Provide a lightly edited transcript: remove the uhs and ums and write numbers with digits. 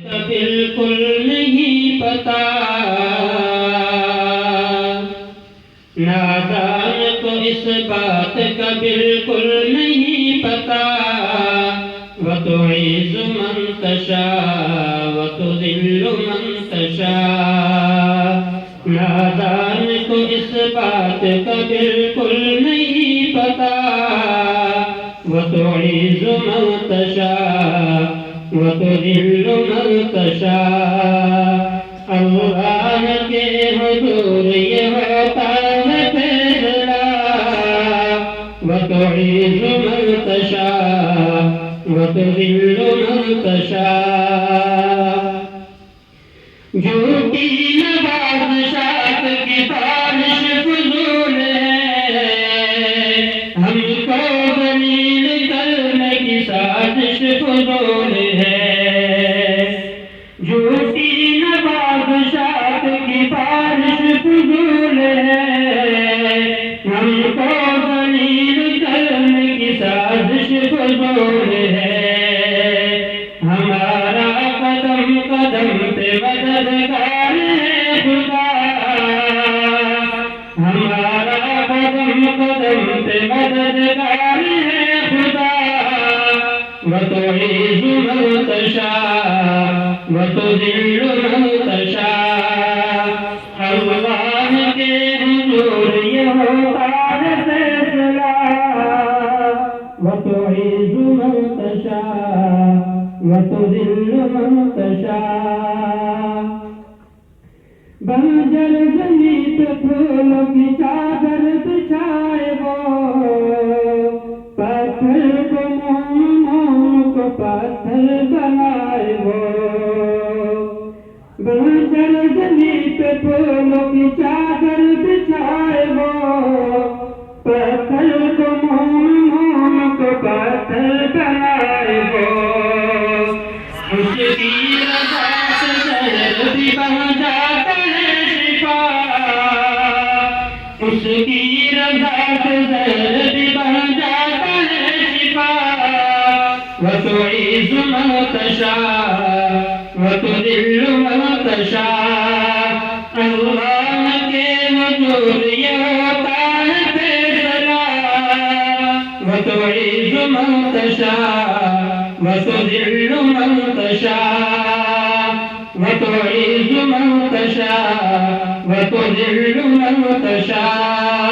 بالکل نہیں پتا نادان کو اس بات کا بالکل نہیں پتا وتعز من تشاء وتذل من تشاء نادان کو اس بات کا بالکل نہیں پتا وتعز من تشاء وتذل من تشاء اللہ کے حضور یہ ہوتا ہے فیصلہ وتعز من تشاء وتذل من تشاء جھوٹی نوازشات کی بارش فضول ہے ہم کو ذلیل کرنے کی سازش فضول ہے جھوٹی نوازشات کی بارش فضول ہے ہم کو ذلیل کرنے کی سازش فضول ہے ہمارا قدم قدم پہ مددگار ہے خدا ہمارا قدم قدم پہ مددگار ہے خدا وتعز من تشاء وتذل من تشاء اللہ کے حضور یہ ہوتا ہے فیصلہ وتعز من تشاء وتذل من تشاء بنجر زمین پہ پھولوں کی چادر بچھائے وہ پتھر کو موم کو پتھر بنائے وہ بنجر زمین پہ پھولوں کی چادر بچھائے وہ پتھر کو موم کو پتھر بنائے وہ اس کی رضا سے درد بن جاتا ہے شفا اس کی رضا سے درد بن جاتا ہے شفا وتعز من تشاء وتذل من تشاء اللہ کے حضور یہ ہوتا ہے فیصلہ وتعز من تشاء وتذل من تشاء وتعز من تشاء وتذل من تشاء